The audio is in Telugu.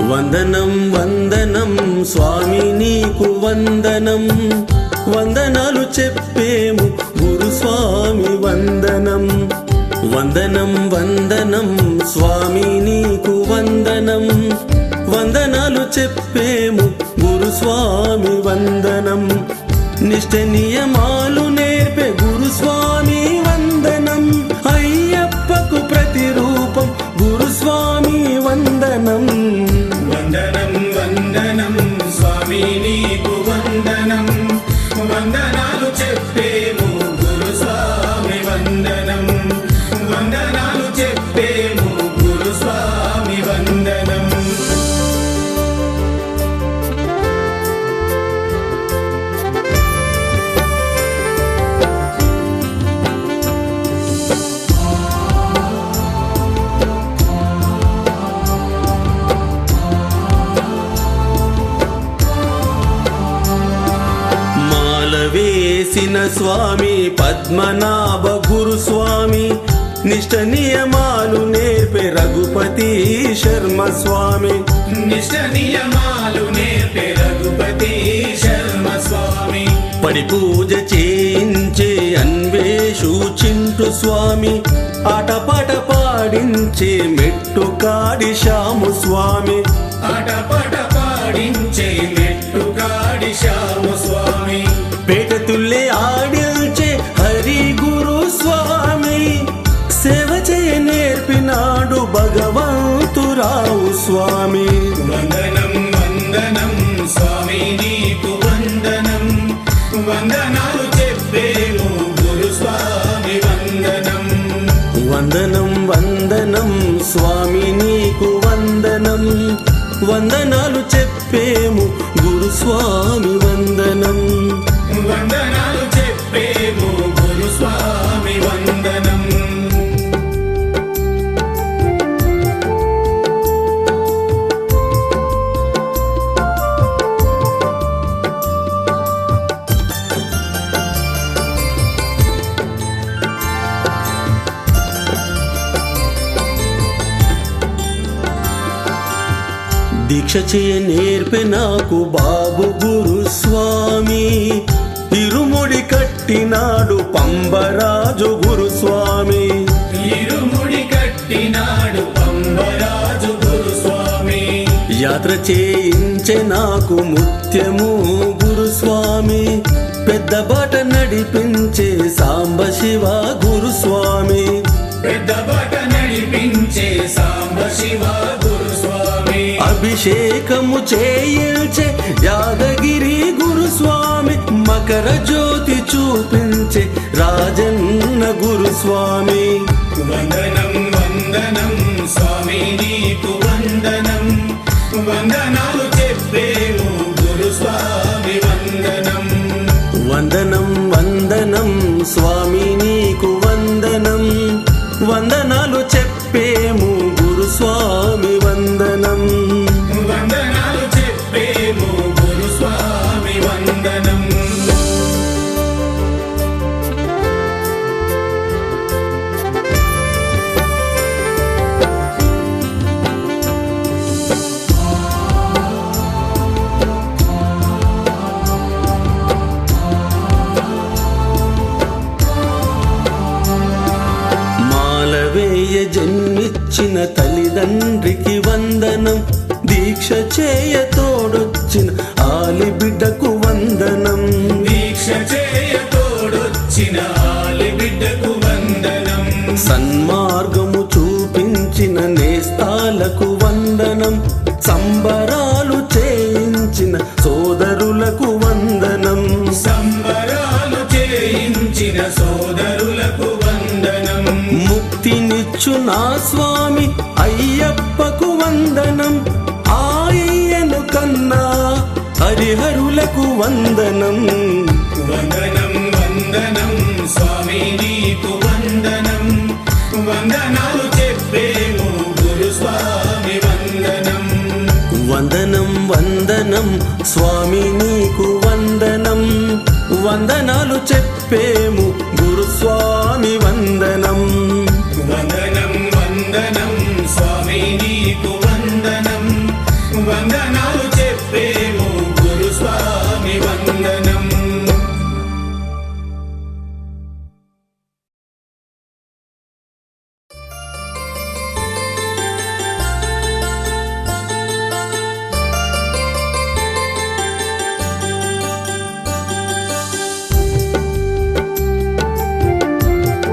వందనం వందనం స్వామి నీకు వందనం, వందనాలు చెప్పేము గురుస్వామి వందనం. వందనం వందనం స్వామి నీకు వందనం, వందనాలు చెప్పేము గురుస్వామి వందనం. నిష్ట నియమాలు నేర్పే గురుస్వామి వందనం, అయ్యప్పకు ప్రతిరూపం గురుస్వామి వందనం. వందనం వందనం స్వామి నీకు వందనం, వందనాలు చెప్పేము గురుస్వామి వందనం. వందనాలు చెప్పేము గురుస్వామి వందనం. వేసిన స్వామి పద్మనాభ గురుస్వామి, నిష్ట నియమాలు నేర్పే రఘుపతి శర్మ స్వామి. నిష్ట నియమాలు నేర్పే రఘుపతి శర్మ స్వామి. పడి పూజ చేయించే అన్వేషు చింటు స్వామి, ఆటపాట పాడించే మెట్టు కాడి శ్యాము స్వామి. ఆటపాట పాడించే మెట్టు కాడి శ్యాము స్వామి. పేట తుల్లే ఆడిల్చే హరి గురు స్వామి, సేవ చేయ నేర్పినాడు భగవంతురావు స్వామి. వందనం వందనం స్వామి నీకు వందనం, వందనాలు చెప్పేము గురుస్వామి వందనం. వందనం వందనం స్వామి నీకు వందనం, వందనాలు చెప్పేము గురుస్వామి వందనం. వందనాలు చెప్పేము గురుస్వామి వందనం. దీక్ష చేయ నేర్పె నాకు బాబు గురుస్వామి, ఇరుముడి కట్టినాడు పంబరాజు గురుస్వామి. ఇరుముడి కట్టినాడు పంబరాజు గురుస్వామి. యాత్ర చేయించే నాకు ముత్యము గురుస్వామి, పెద్ద బాట నడిపించే సాంబ శివ గురుస్వామి. పెద్ద బాట నడిపించే సాంబ శివ గురుస్వామి. అభిషేకము చేయించే యాదగిరి గురుస్వామి, మకర జ్యోతి చూపించే రాజన్న గురుస్వామి. వందనం వందనం స్వామి నీకు వందనం, వందనాలు చెప్పేము గురుస్వామి వందనం. వందనం వందనం స్వామి నీకు వందనం, వందనాలు చెప్పేము గురుస్వామి వందనం. వందనాలు చెప్పేము గురుస్వామి వందనం. మాలవేయ జన్మిచ్చిన తల్లిదండ్రికి వందనం, దీక్ష చేయ తోడొచ్చిన ఆలి బిడ్డకు వందనం. దీక్ష చేయ తోడొచ్చిన ఆలి బిడ్డకు వందనం. సన్మార్గము చూపించిన నేస్తాలకు వందనం, సంబరాలు చేయించిన సోదరులకు వందనం. సంబరాలు చేయించిన సోదరులకు వందనం. ముక్తినిచ్చు నా స్వామి అయ్యప్పకు వందనం, ఆయను కన్నా హరిహరులకు వందనం. వందనం వందనం స్వామి నీకు వందనం, వందనాలు చెప్పేము గురుస్వామి వందనం. వందనం వందనం స్వామి నీకు వందనం, వందనాలు చెప్పేము గురుస్వామి వందనం. వందనం వందనం